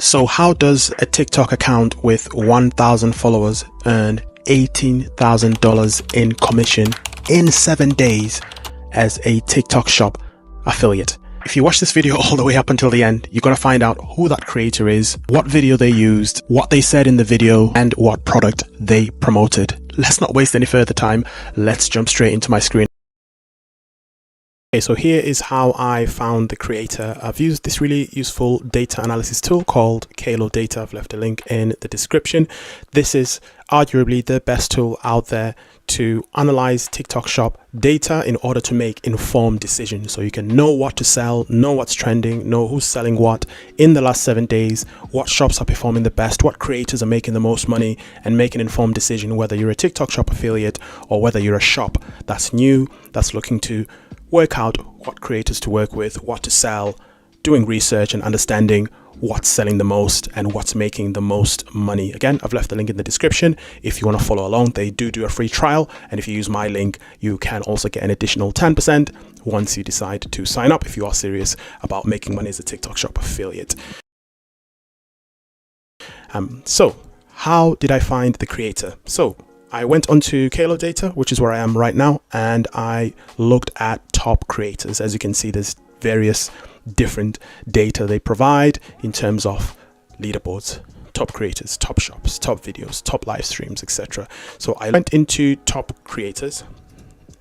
So how does a TikTok account with 1,000 followers earn $18,000 in commission in 7 days as a TikTok shop affiliate? If you watch this video all the way up until the end, you're going to find out who that creator is, what video they used, what they said in the video, and what product they promoted. Let's not waste any further time. Let's jump straight into my screen. Okay, so here is how I found the creator. I've used this really useful data analysis tool called Kalodata. I've left a link in the description. This is arguably the best tool out there to analyze TikTok shop data in order to make informed decisions. So you can know what to sell, know what's trending, know who's selling what in the last 7 days, what shops are performing the best, what creators are making the most money, and make an informed decision whether you're a TikTok shop affiliate or whether you're a shop that's new, that's looking to work out what creators to work with, what to sell, doing research and understanding what's selling the most and what's making the most money. Again, I've left the link in the description if you want to follow along. They do a free trial, and if you use my link, you can also get an additional 10% once you decide to sign up if you are serious about making money as a TikTok shop affiliate. So how did I find the creator? So I went onto Kalodata, which is where I am right now, and I looked at top creators. As you can see, there's various different data they provide in terms of leaderboards, top creators, top shops, top videos, top live streams, etc. So I went into top creators,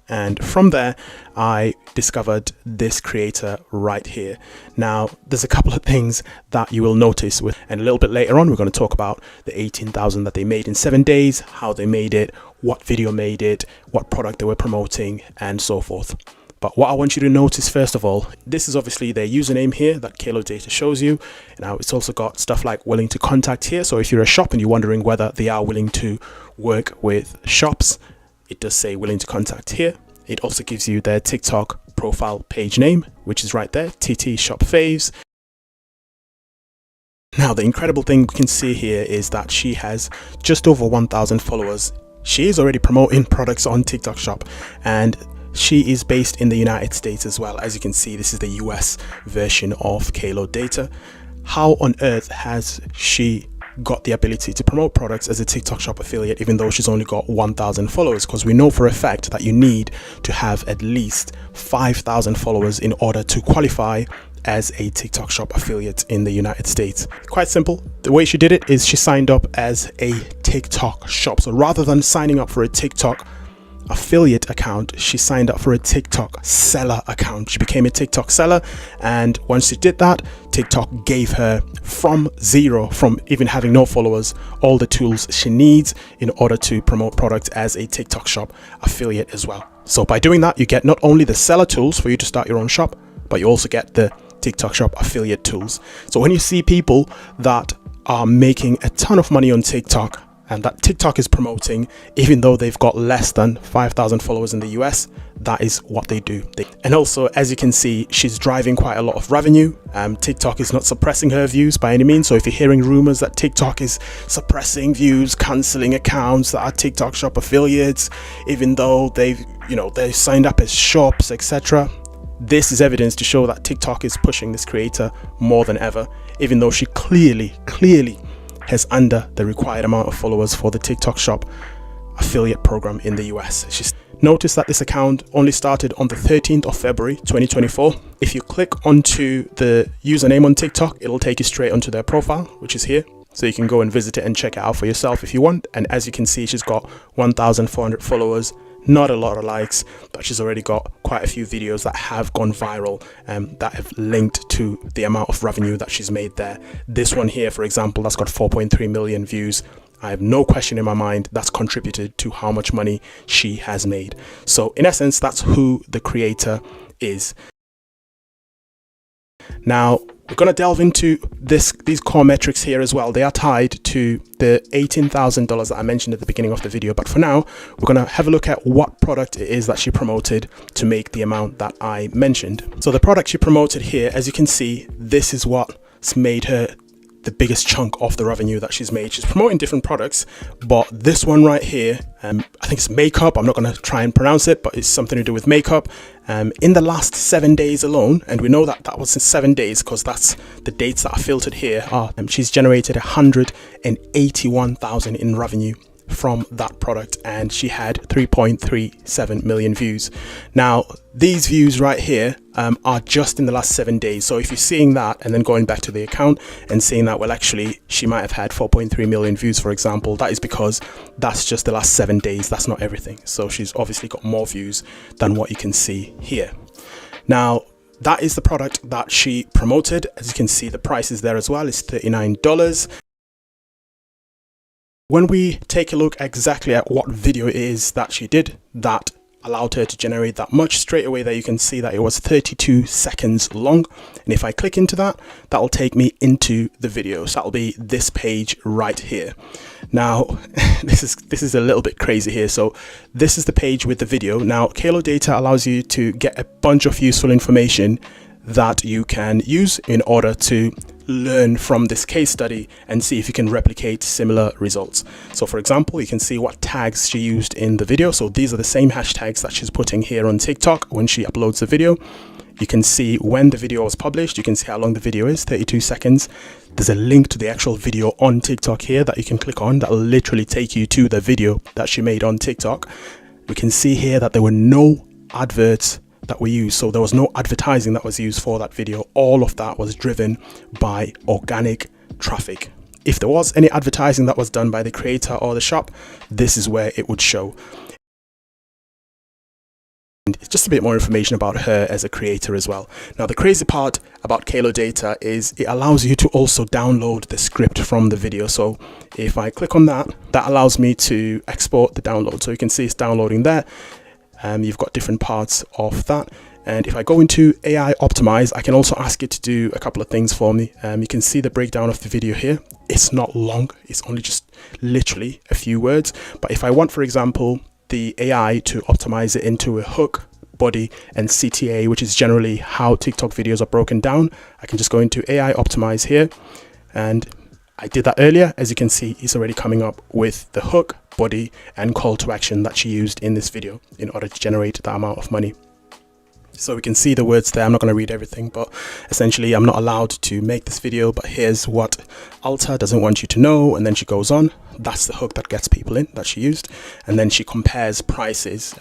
and from there I discovered this creator right here. Now there's a couple of things that you will notice with, and a little bit later on we're going to talk about the 18,000 that they made in 7 days, how they made it, what video made it, what product they were promoting, and so forth. But what I want you to notice first of all, this is obviously their username here that Kalodata shows you. Now it's also got stuff like willing to contact here. So if you're a shop and you're wondering whether they are willing to work with shops, it does say willing to contact here. It also gives you their TikTok profile page name, which is right there, TT Shop Faves. Now the incredible thing we can see here is that she has just over 1,000 followers. She is already promoting products on TikTok Shop, and she is based in the United States as well. As you can see, this is the US version of Kalodata. How on earth has she got the ability to promote products as a TikTok shop affiliate even though she's only got 1,000 followers? Because we know for a fact that you need to have at least 5,000 followers in order to qualify as a TikTok shop affiliate in the United States. Quite simple. The way she did it is she signed up as a TikTok shop. So rather than signing up for a TikTok affiliate account, she signed up for a TikTok seller account. She became a TikTok seller, and once she did that, TikTok gave her from zero, from even having no followers, all the tools she needs in order to promote products as a TikTok shop affiliate as well. So by doing that, you get not only the seller tools for you to start your own shop, but you also get the TikTok shop affiliate tools. So when you see people that are making a ton of money on TikTok and that TikTok is promoting, even though they've got less than 5,000 followers in the US, that is what they do. And also, as you can see, she's driving quite a lot of revenue. TikTok is not suppressing her views by any means. So if you're hearing rumors that TikTok is suppressing views, canceling accounts that are TikTok shop affiliates, even though they've signed up as shops, etc., this is evidence to show that TikTok is pushing this creator more than ever, even though she clearly has under the required amount of followers for the TikTok shop affiliate program in the US. She's noticed that this account only started on the 13th of February 2024. If you click onto the username on TikTok, it'll take you straight onto their profile, which is here. So you can go and visit it and check it out for yourself if you want. And as you can see, she's got 1,400 followers. Not a lot of likes, but she's already got quite a few videos that have gone viral that have linked to the amount of revenue that she's made there. This one here, for example, that's got 4.3 million views. I have no question in my mind that's contributed to how much money she has made. So in essence, that's who the creator is. Now, we're going to delve into these core metrics here as well. They are tied to the $18,000 that I mentioned at the beginning of the video. But for now, we're going to have a look at what product it is that she promoted to make the amount that I mentioned. So the product she promoted here, as you can see, this is what's made her the biggest chunk of the revenue that she's made. She's promoting different products, but this one right here, I think it's makeup. I'm not going to try and pronounce it, but it's something to do with makeup. In the last 7 days alone, and we know that that was in 7 days because that's the dates that are filtered here, she's generated 181,000 in revenue from that product, and she had 3.37 million views. Now these views right here are just in the last 7 days. So if you're seeing that and then going back to the account and seeing that, well, actually she might have had 4.3 million views, for example, that is because that's just the last 7 days. That's not everything. So she's obviously got more views than what you can see here. Now that is the product that she promoted. As you can see, the price is there as well. It's $39. When we take a look exactly at what video it is that she did that allowed her to generate that much, straight away there you can see that it was 32 seconds long. And if I click into that, that will take me into the video. So that'll be this page right here. Now this is a little bit crazy here. So this is the page with the video. Now Kalodata allows you to get a bunch of useful information that you can use in order to learn from this case study and see if you can replicate similar results. So for example, you can see what tags she used in the video. So these are the same hashtags that she's putting here on TikTok when she uploads the video. You can see when the video was published. You can see how long the video is, 32 seconds. There's a link to the actual video on TikTok here that you can click on that will literally take you to the video that she made on TikTok. We can see here that there were no adverts that we used, so there was no advertising that was used for that video. All of that was driven by organic traffic. If there was any advertising that was done by the creator or the shop, this is where it would show. And just a bit more information about her as a creator as well. Now the crazy part about Kalodata is it allows you to also download the script from the video. So if I click on that, that allows me to export the download. So you can see it's downloading there. You've got different parts of that, and if I go into AI optimize, I can also ask it to do a couple of things for me. You can see the breakdown of the video here. It's not long, it's only just literally a few words. But if I want, for example, the AI to optimize it into a hook, body and CTA, which is generally how TikTok videos are broken down, I can just go into AI optimize here, and I did that earlier. As you can see, it's already coming up with the hook, body and call to action that she used in this video in order to generate that amount of money. So we can see the words there. I'm not going to read everything, but essentially I'm not allowed to make this video, but here's what Alta doesn't want you to know. And then she goes on. That's the hook that gets people in that she used. And then she compares prices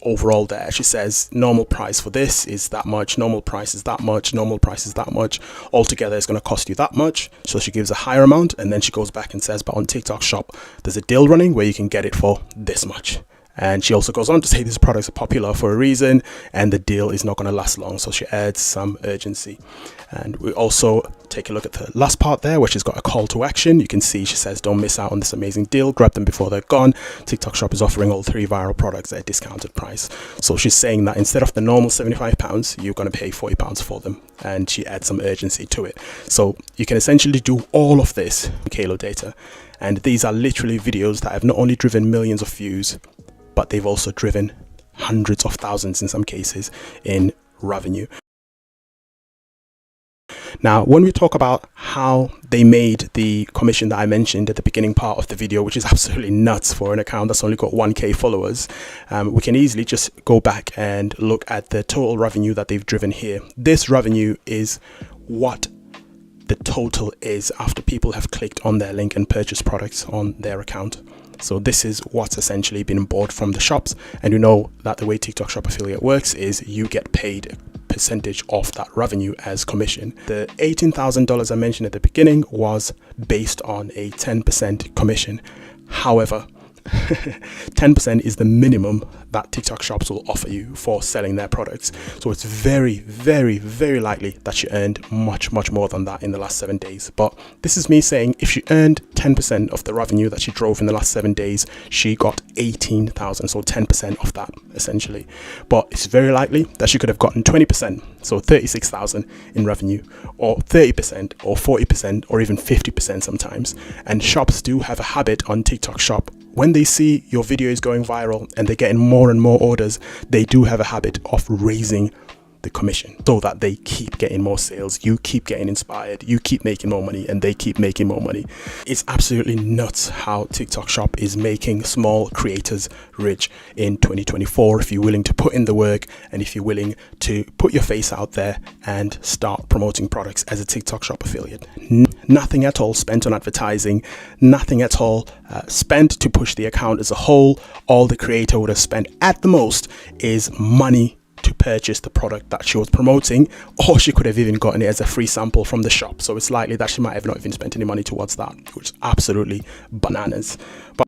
overall there. She says normal price for this is that much, normal price is that much, normal price is that much, altogether it's going to cost you that much. So she gives a higher amount, and then she goes back and says, but on TikTok shop there's a deal running where you can get it for this much. And she also goes on to say these products are popular for a reason and the deal is not going to last long. So she adds some urgency. And we also take a look at the last part there, where she's got a call to action. You can see she says, don't miss out on this amazing deal. Grab them before they're gone. TikTok shop is offering all 3 viral products at a discounted price. So she's saying that instead of the normal £75, you're going to pay £40 for them. And she adds some urgency to it. So you can essentially do all of this in Kalodata. And these are literally videos that have not only driven millions of views, but they've also driven hundreds of thousands in some cases in revenue. Now, when we talk about how they made the commission that I mentioned at the beginning part of the video, which is absolutely nuts for an account that's only got 1K followers, we can easily just go back and look at the total revenue that they've driven here. This revenue is what the total is after people have clicked on their link and purchased products on their account. So this is what's essentially been bought from the shops. And you know that the way TikTok Shop Affiliate works is you get paid a percentage of that revenue as commission. The $18,000 I mentioned at the beginning was based on a 10% commission. However, 10% is the minimum that TikTok shops will offer you for selling their products. So it's very, very, very likely that she earned much more than that in the last 7 days. But this is me saying if she earned 10% of the revenue that she drove in the last 7 days, she got 18,000. So 10% of that essentially. But it's very likely that she could have gotten 20%. So 36,000 in revenue, or 30% or 40% or even 50% sometimes. And shops do have a habit on TikTok shop. When they see your video is going viral and they're getting more and more orders, they do have a habit of raising the commission so that they keep getting more sales, you keep getting inspired, you keep making more money, and they keep making more money. It's absolutely nuts how TikTok Shop is making small creators rich in 2024 if you're willing to put in the work and if you're willing to put your face out there and start promoting products as a TikTok Shop affiliate. Nothing at all spent on advertising, nothing at all spent to push the account as a whole. All the creator would have spent at the most is money to purchase the product that she was promoting, or she could have even gotten it as a free sample from the shop. So it's likely that she might have not even spent any money towards that, which is absolutely bananas. But